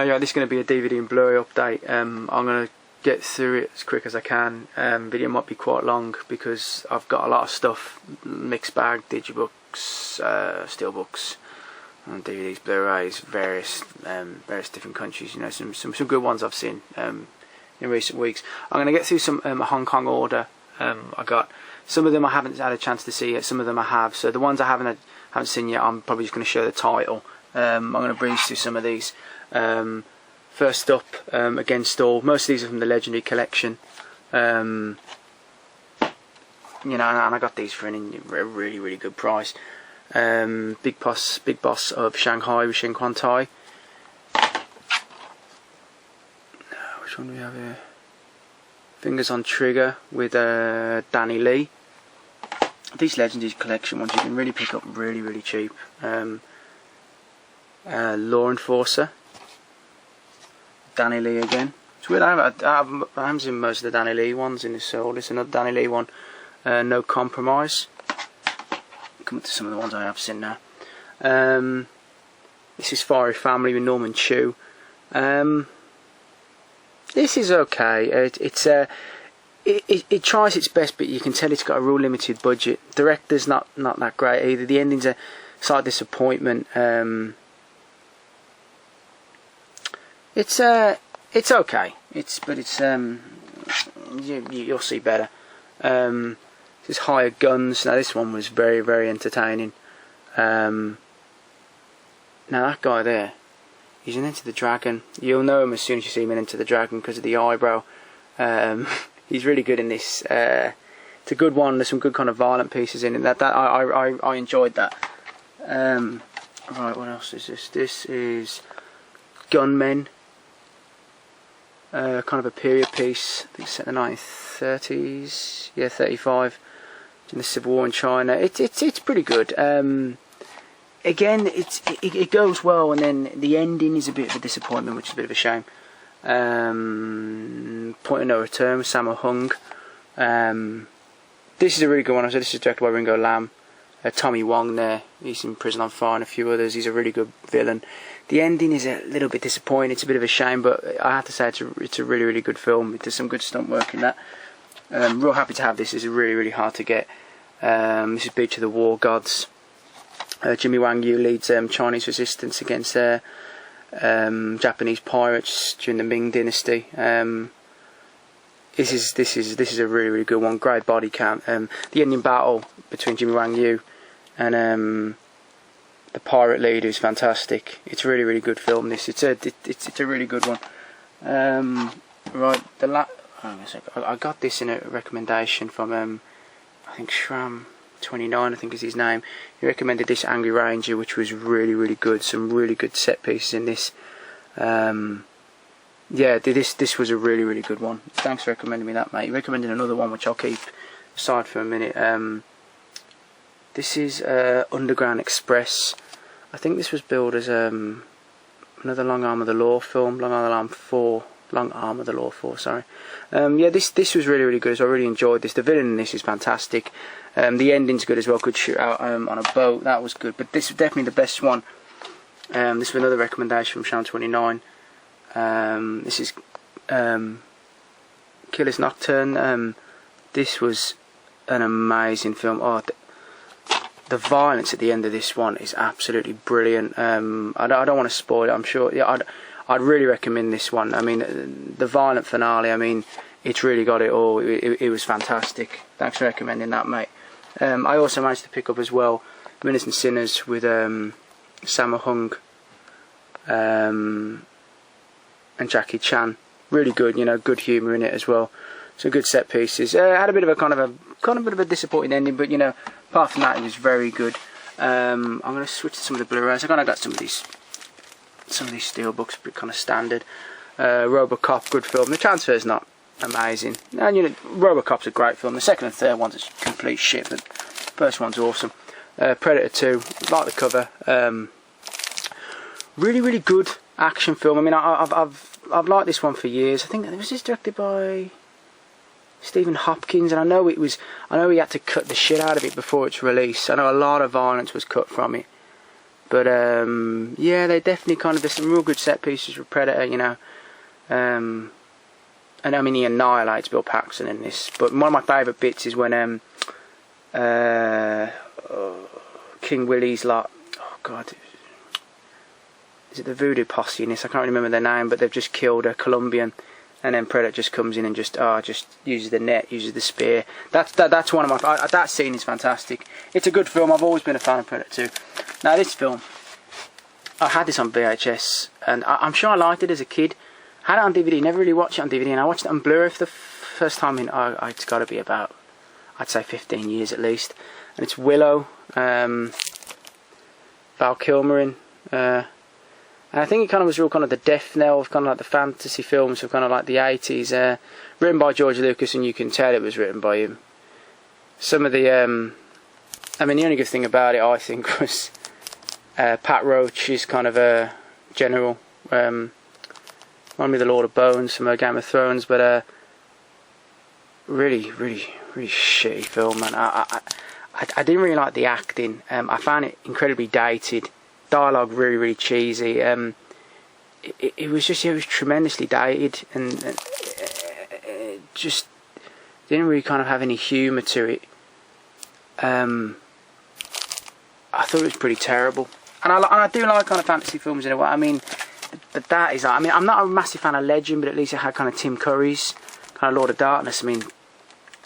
Yeah, this is going to be a DVD and Blu-ray update. I'm going to get through it as quick as I can. Video might be quite long because I've got a lot of stuff, mixed bag, Digibooks, Steelbooks, and DVDs, Blu-rays, various different countries. You know, some good ones I've seen in recent weeks. I'm going to get through some Hong Kong order. I got some of them I haven't had a chance to see yet. Some of them I have. So the ones I haven't seen yet, I'm probably just going to show the title. I'm going to breeze through some of these. First up, Against All. Most of these are from the Legendary Collection. You know, and I got these for a really good price. Big Boss of Shanghai with Shin Quan Tai. Which one do we have here? Fingers on Trigger with Danny Lee. These Legendary Collection ones you can really pick up really cheap. Law Enforcer, Danny Lee again. It's weird, I haven't seen most of the Danny Lee ones in this, so this is another Danny Lee one. No Compromise. Come to some of the ones I have seen now. This is Fiery Family with Norman Chu. This is okay. It tries its best, but you can tell it's got a real limited budget. Director's not that great either. The ending's a slight disappointment. It's okay. You'll see better. This is Higher Guns. Now this one was very entertaining. Now that guy there, he's in Enter the Dragon. You'll know him as soon as you see him in Enter the Dragon because of the eyebrow. He's really good in this. It's a good one. There's some good kind of violent pieces in it. I enjoyed that. Right, what else is this? This is Gunmen. Kind of a period piece. I think it's set in the 1930s. Yeah, 35. In the Civil War in China. It's pretty good. Again, it goes well, and then the ending is a bit of a disappointment, which is a bit of a shame. Point of No Return with Sammo Hung. This is a really good one. So this is directed by Ringo Lam. Tommy Wong there. He's in Prison on Fire and a few others. He's a really good villain. The ending is a little bit disappointing. It's a bit of a shame, but I have to say it's a really good film. There's some good stunt work in that. Real happy to have this. It's really hard to get. This is Beach of the War Gods. Jimmy Wang Yu leads Chinese resistance against Japanese pirates during the Ming Dynasty. This is a really good one. Great body count. The ending battle between Jimmy Wang Yu and the pirate leader is fantastic. It's a really good film. This it's a really good one. Right, I got this in a recommendation from I think Shram29, I think is his name. He recommended this Angry Ranger, which was really good. Some really good set pieces in this. Yeah, this was a really good one. Thanks for recommending me that, mate. You recommended another one which I'll keep aside for a minute. This is Underground Express. I think this was billed as another Long Arm of the Law film. Long Arm of the Law 4, sorry. Yeah, this was really good, so I really enjoyed this. The villain in this is fantastic. The ending's good as well. Good shoot out on a boat, that was good. But this is definitely the best one. This is another recommendation from Sham29. This is Killer's Nocturne. This was an amazing film. Oh, the violence at the end of this one is absolutely brilliant. I don't want to spoil it. I'm sure. Yeah, I'd really recommend this one. I mean, the violent finale. I mean, it's really got it all. It was fantastic. Thanks for recommending that, mate. I also managed to pick up as well Winners and Sinners with Sammo Hung and Jackie Chan. Really good, you know, good humour in it as well. Some good set pieces. Had a bit of a disappointing ending, but you know, apart from that, it was very good. I'm going to switch to some of the Blu-rays. I kind of got some of these Steelbooks, but kind of standard. RoboCop, good film. The transfer is not amazing, and you know, RoboCop's a great film. The second and third one's is complete shit, but the first one's awesome. Predator 2, like the cover. Really good action film. I mean, I've liked this one for years. I think it was directed by Stephen Hopkins, and I know he had to cut the shit out of it before its release. I know a lot of violence was cut from it, But yeah, they definitely kind of, there's some real good set pieces with Predator, you know. And I mean, he annihilates Bill Paxton in this. But one of my favourite bits is when King Willie's lot, oh god, is it the Voodoo Posse in this? I can't remember their name, but they've just killed a Colombian, and then Predator just comes in and just uses the net, uses the spear. That's one of my, that scene is fantastic. It's a good film. I've always been a fan of Predator 2. Now this film, I had this on VHS, and I'm sure I liked it as a kid. I had it on DVD, never really watched it on DVD, and I watched it on Blu-ray for the first time in, it's got to be about, I'd say 15 years at least. And it's Willow, Val Kilmer in, and I think it kind of was real kind of the death knell of kind of like the fantasy films of kind of like the 80s, written by George Lucas, and you can tell it was written by him. Some of the, I mean, the only good thing about it, I think, was Pat Roach is kind of a general, reminded me of the Lord of Bones from Game of Thrones, but really shitty film, man. I didn't really like the acting. I found it incredibly dated. Dialogue really cheesy. It was tremendously dated, and it just didn't really kind of have any humour to it. I thought it was pretty terrible, and I do like kind of fantasy films in a way. I mean, that is, I mean, I'm not a massive fan of Legend, but at least it had kind of Tim Curry's kind of Lord of Darkness. I mean,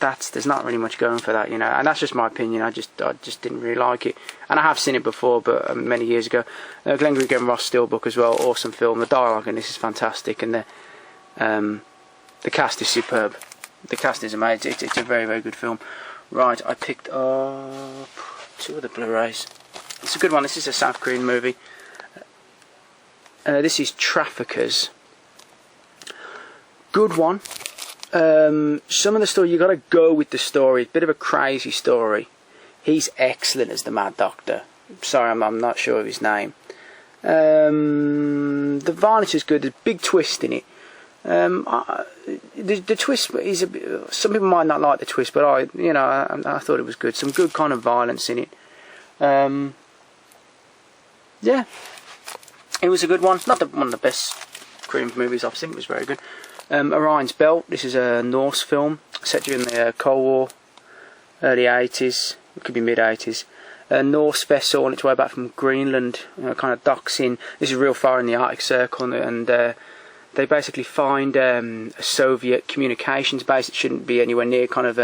there's not really much going for that, you know, and that's just my opinion. I just didn't really like it, and I have seen it before, but many years ago. Glenn Greig and Ross Steelbook as well, awesome film. The dialogue in this is fantastic, and the cast is superb. The cast is amazing. It's a very good film. Right, I picked up 2 of the Blu-rays. It's a good one. This is a South Korean movie. This is Traffickers. Good one. Some of the story, you got to go with the story. Bit of a crazy story. He's excellent as the Mad Doctor. Sorry, I'm not sure of his name. The violence is good. There's a big twist in it. The twist is some people might not like the twist, but I thought it was good. Some good kind of violence in it. Yeah, it was a good one. Not one of the best Korean movies I've seen. It was very good. Orion's Belt. This is a Norse film set during the Cold War, early 80s. It could be mid 80s. A Norse vessel on its way back from Greenland, kind of docks in. This is real far in the Arctic Circle, and they basically find a Soviet communications base. It shouldn't be anywhere near kind of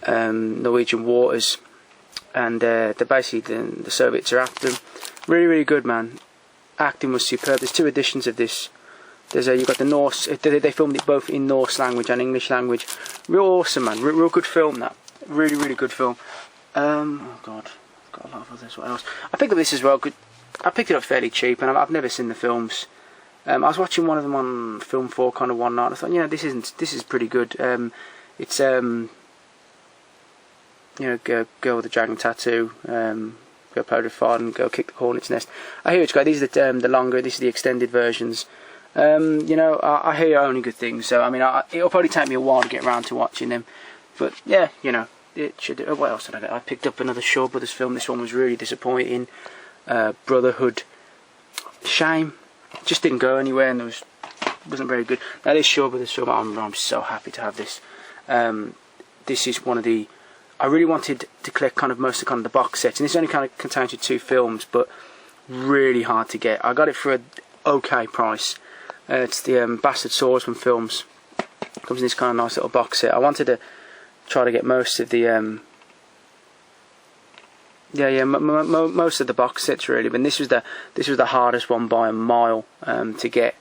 Norwegian waters, and they're basically the Soviets are after them. Really good, man. Acting was superb. There's 2 editions of this. There's you've got the Norse. They filmed it both in Norse language and English language. Real awesome, man. Real good film. That really good film. Oh god, I've got a lot of others. What else? I picked up this as well. I picked it up fairly cheap, and I've never seen the films. I was watching one of them on Film 4 kind of one night. I thought, this is pretty good. It's Girl with the Dragon Tattoo, Go Powder Fart, and Go Kick the Hornet's Nest. I hear it's great. These are the longer. These are the extended versions. I hear only good things. So I mean, it'll probably take me a while to get around to watching them. But yeah, it should. What else did I get? I picked up another Shaw Brothers film. This one was really disappointing. Brotherhood. Shame. Just didn't go anywhere, and wasn't very good. Now this Shaw Brothers film, I'm so happy to have this. This is one of the. I really wanted to collect kind of most of the box sets, and this only kind of contains 2 films, but really hard to get. I got it for an okay price. It's the Bastard Swordsman films. It comes in this kind of nice little box set. I wanted to try to get most of the most of the box sets really, but this was the hardest one by a mile to get.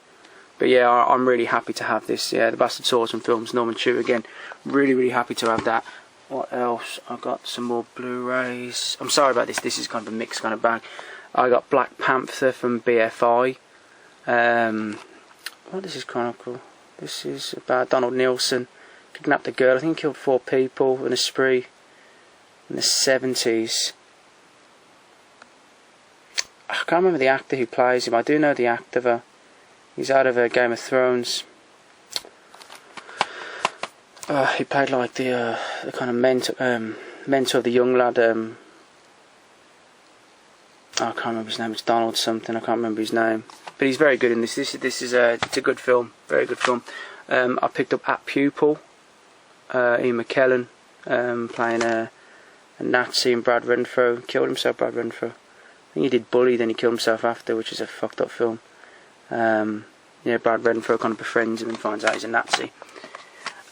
But yeah, I'm really happy to have this. Yeah, the Bastard Swordsman films, Norman Chu again. Really happy to have that. What else? I've got some more Blu-rays. I'm sorry about this. This is kind of a mixed kind of bag. I got Black Panther from BFI. This is kind of cool. This is about Donald Nielsen kidnapped a girl. I think he killed 4 people in a spree in the 70s. I can't remember the actor who plays him. I do know the actor though. He's out of Game of Thrones. He played like the kind of mentor of the young lad. I can't remember his name. It's Donald something. I can't remember his name. But he's very good in this. This is it's a good film. Very good film. I picked up At Pupil. Ian McKellen playing a Nazi, and Brad Renfro killed himself. Brad Renfro. I think he did Bully, then he killed himself after, which is a fucked up film. Yeah, Brad Renfro kind of befriends him and finds out he's a Nazi.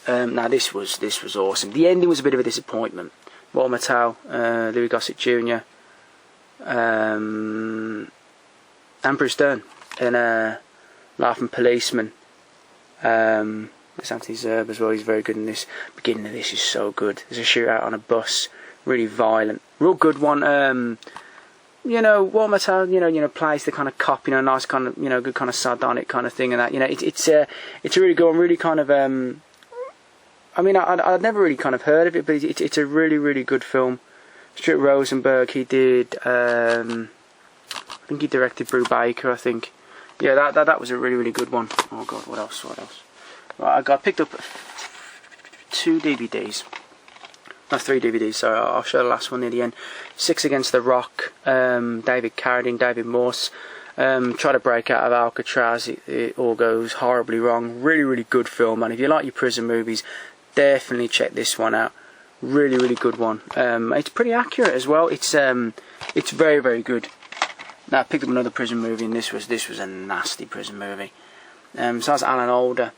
Now this was awesome. The ending was a bit of a disappointment. Walter Matthau, Louis Gossett Jr. And Bruce Dern and Laughing Policeman. There's Anthony Zerbe as well. He's very good in this. The beginning of this is so good. There's a shootout on a bus, really violent, real good one. You know, Walter Matthau, you know, plays the kind of cop, nice kind of, good kind of sardonic kind of thing, and that, it's a really good one, really kind of. I mean, I'd never really kind of heard of it, but it's a really, really good film. Stuart Rosenberg, he did. I think he directed Brubaker. I think. Yeah, that was a really, really good one. Oh God, what else? Right, I picked up 2 DVDs. No, 3 DVDs, so I'll show the last one near the end. 6 Against the Rock, David Carradine, David Morse. Try to break out of Alcatraz, it all goes horribly wrong. Really, really good film, and if you like your prison movies, definitely check this one out. Really, really good one. It's pretty accurate as well. It's very, very good. Now I picked up another prison movie, and this was a nasty prison movie. So that's Alan Alda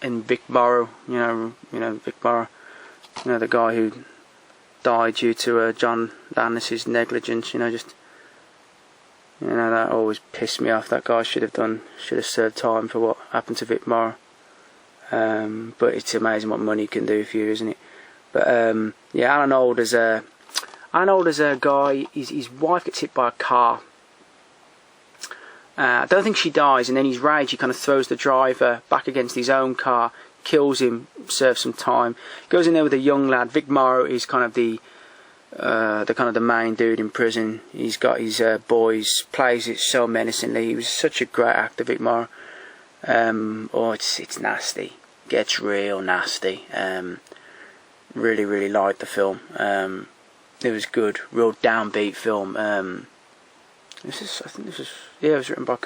and Vic Morrow. You know Vic Morrow. The guy who died due to John Landis's negligence. That always pissed me off. That guy should have served time for what happened to Vic Morrow. But it's amazing what money can do for you, isn't it? But yeah, Alan Alda's a guy. His wife gets hit by a car. I don't think she dies, and then his rage, he kind of throws the driver back against his own car, kills him, serves some time. Goes in there with a young lad. Vic Morrow is kind of the main dude in prison. He's got his boys, plays it so menacingly. He was such a great actor, Vic Morrow. It's nasty. Gets real nasty. Really, really liked the film. It was good. Real downbeat film. It was written by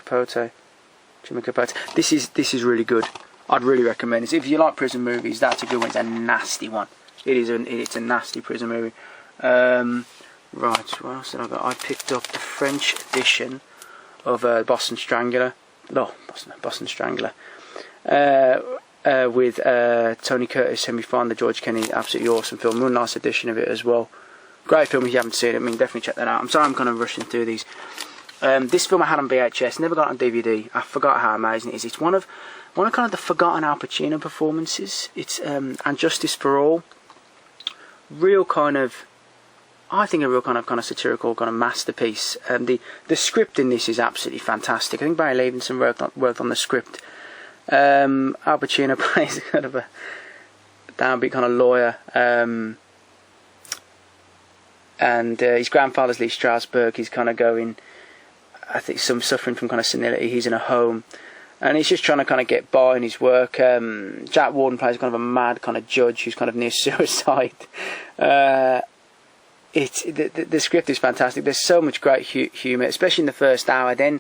Jimmy Capote. This is really good. I'd really recommend it. If you like prison movies, that's a good one. It's a nasty one. It's a nasty prison movie. Right, what else did I got? I picked up the French edition of Boston Strangler. No, Boston Strangler. With Tony Curtis, Henry Fonda, George Kennedy. Absolutely awesome film. Real nice edition of it as well. Great film if you haven't seen it. I mean, definitely check that out. I'm sorry I'm kind of rushing through these. This film I had on VHS, never got on DVD. I forgot how amazing it is. It's one of kind of the forgotten Al Pacino performances. It's And Justice for All. Real kind of, I think a real kind of satirical kind of masterpiece. The script in this is absolutely fantastic. I think Barry Levinson worked on the script. Al Pacino plays kind of a downbeat kind of lawyer. And his grandfather's Lee Strasberg. He's kind of going, I think, suffering from kind of senility. He's in a home, and he's just trying to kind of get by in his work. Jack Warden plays kind of a mad kind of judge who's kind of near suicide. The script is fantastic. There's so much great humour, especially in the first hour. Then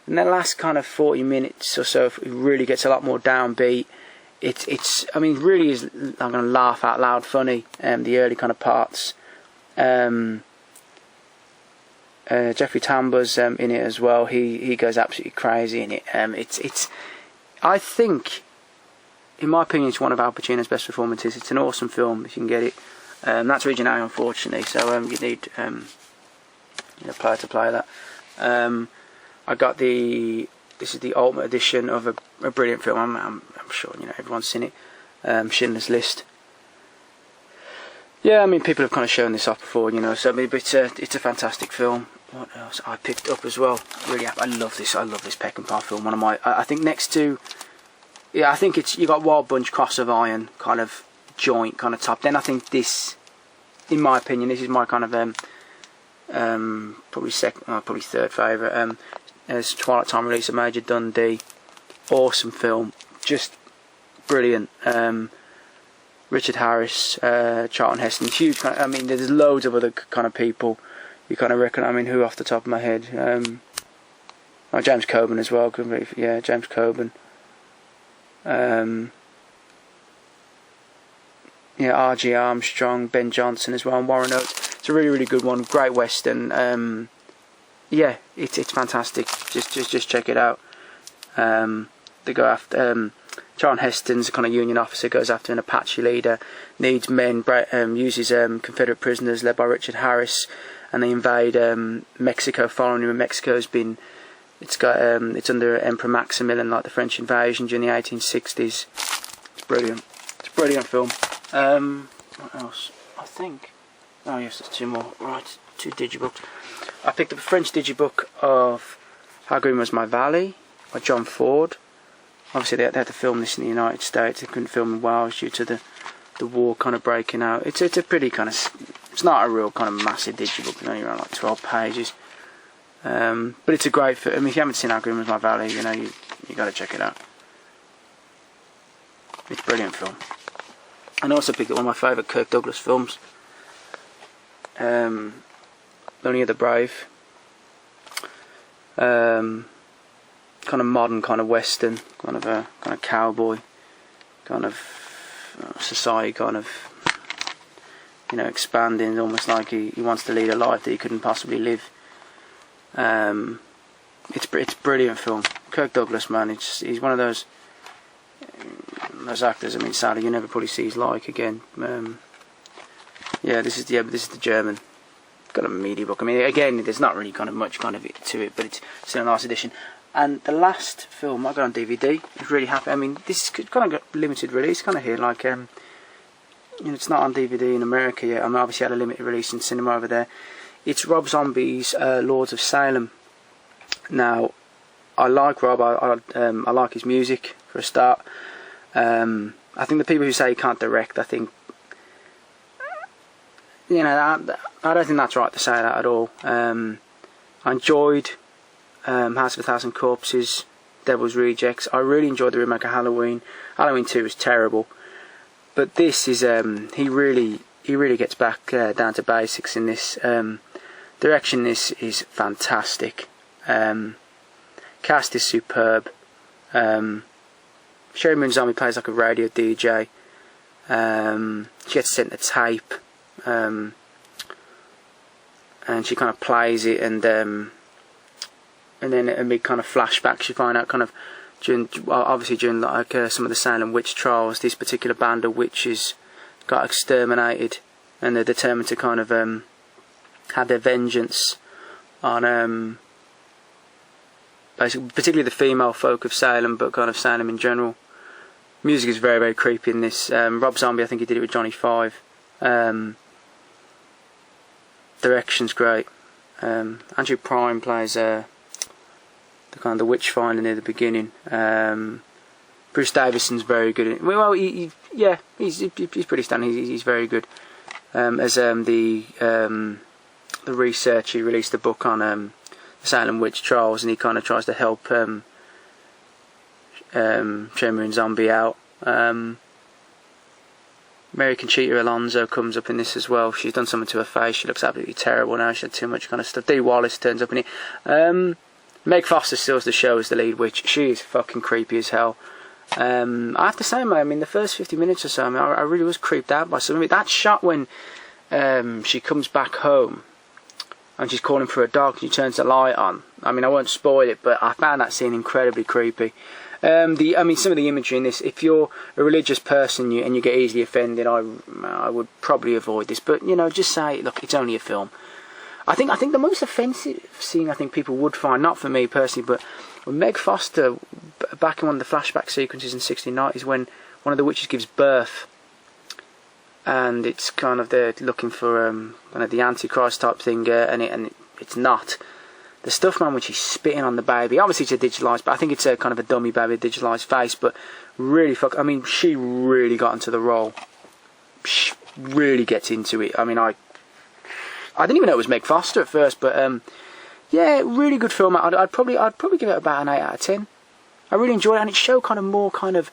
in the last kind of 40 minutes or so, it really gets a lot more downbeat. I mean, really is. I'm going to laugh out loud funny. The early kind of parts. Jeffrey Tambor's in it as well. He goes absolutely crazy in it. I think, in my opinion, it's one of Al Pacino's best performances. It's an awesome film if you can get it. That's Region A, unfortunately, so you need a player to play that. I got this is the Ultimate Edition of a brilliant film. I'm sure everyone's seen it. Schindler's List. Yeah, I mean, people have kind of shown this off before, so but it's a fantastic film. What else I picked up as well? Really, I love this Peckinpah film. One of my, I think next to, I think it's, you got Wild Bunch, Cross of Iron, kind of joint, kind of top. Then I think this, in my opinion, this is my kind of probably third favourite. It's Twilight Time release of Major Dundee. Awesome film, just brilliant. Richard Harris, Charlton Heston, huge. I mean, there's loads of other kind of people. you kind of reckon, I mean, who off the top of my head? Oh, James Coburn as well. Yeah, James Coburn. Yeah, R.G. Armstrong, Ben Jonson as well, and Warren Oates. It's a really, really good one. Great Western. Yeah, it's fantastic. Just check it out. They go after Charlton Heston's a kind of Union officer, goes after an Apache leader, needs men, uses Confederate prisoners led by Richard Harris, and they invade Mexico. Following him, Mexico's been it's under Emperor Maximilian, like the French invasion during the 1860s. It's brilliant. It's a brilliant film. What else? I think. Oh yes, there's two more. Right, 2 digibooks. I picked up a French digibook of How Green Was My Valley by John Ford. Obviously they had to film this in the United States. They couldn't film in Wales due to the war kind of breaking out. It's a pretty kind of, it's not a real kind of massive digibook. It's only around like 12 pages. But it's a great film. I mean, if you haven't seen How Green Was My Valley, you know, you got to check it out. It's a brilliant film. And I also picked up one of my favourite Kirk Douglas films, Only of the Brave. Kind of modern, kind of western, kind of cowboy, kind of society, kind of, you know, expanding, almost like he wants to lead a life that he couldn't possibly live. It's a brilliant film. Kirk Douglas, man, he's one of those actors. I mean, sadly, you never probably see his like again. Yeah, this is the German. Got a meaty book. I mean, again, there's not really kind of much kind of to it, but it's still a nice edition. And the last film I got on DVD, I was really happy. I mean, this is kind of got limited release, kind of here, like you know, it's not on DVD in America yet. I mean, obviously had a limited release in cinema over there. It's Rob Zombie's Lords of Salem. Now, I like Rob. I like his music for a start. I think the people who say he can't direct, I think, you know, I don't think that's right to say that at all. I enjoyed House of a Thousand Corpses, Devil's Rejects. I really enjoyed the remake of Halloween. Halloween 2 was terrible, but this is he really gets back down to basics in this. Direction in this is fantastic. Cast is superb. Sherry Moon Zombie plays like a radio DJ. She gets sent a tape, and she kind of plays it, and then amid kind of flashbacks, you find out kind of during like some of the Salem witch trials, this particular band of witches got exterminated, and they're determined to kind of have their vengeance on basically, particularly the female folk of Salem, but kind of Salem in general. Music is very, very creepy in this. Rob Zombie, I think he did it with Johnny Five. Direction's great. Andrew Prime plays the kind of the witch finder near the beginning. Bruce Davison's very good. Well, he's pretty stunning. He's very good. As the researcher, he released a book on the Salem witch trials, and he kind of tries to help Tremor and Zombie out. Mary Conchita Alonso comes up in this as well. She's done something to her face. She looks absolutely terrible now. She had too much kind of stuff. Dee Wallace turns up in it. Meg Foster steals the show as the lead witch. She is fucking creepy as hell. I have to say, I mean, the first 50 minutes or so, I mean, I really was creeped out by some of it. That shot when she comes back home and she's calling for a dog, she turns the light on. I mean, I won't spoil it, but I found that scene incredibly creepy. I mean, some of the imagery in this, if you're a religious person and you get easily offended, I would probably avoid this. But, you know, just say, look, it's only a film. I think the most offensive scene I think people would find, not for me personally, but when Meg Foster, back in one of the flashback sequences in 69, is when one of the witches gives birth, and it's kind of they're looking for kind of the Antichrist type thing, and it's not. The stuff, man, when she's spitting on the baby, obviously it's a digitalised, but I think it's a kind of a dummy baby, a digitalised face, but really I mean, she really got into the role. She really gets into it. I mean, I didn't even know it was Meg Foster at first, but yeah, really good film. I'd probably give it about an 8 out of 10. I really enjoyed it, and it showed kind of more kind of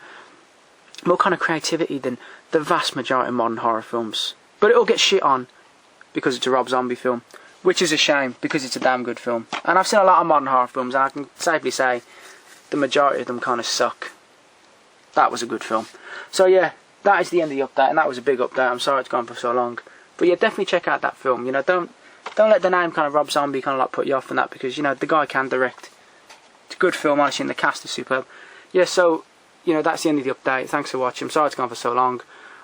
creativity than the vast majority of modern horror films. But it'll get shit on because it's a Rob Zombie film. which is a shame because it's a damn good film. And I've seen a lot of modern horror films, and I can safely say the majority of them kind of suck. That was a good film. So yeah, that is the end of the update, and that was a big update. I'm sorry it's gone for so long, but yeah, definitely check out that film. You know, don't let the name kind of Rob Zombie kind of like put you off on that, because you know the guy can direct. It's a good film, honestly, and the cast is superb. Yeah, so you know that's the end of the update. Thanks for watching. I'm sorry it's gone for so long.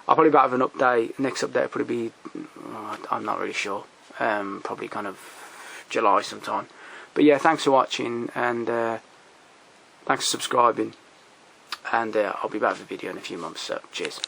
I'll probably have an update. Next update will probably be, I'm not really sure. Probably kind of July sometime. But yeah, thanks for watching, and thanks for subscribing. And I'll be back with a video in a few months. So cheers.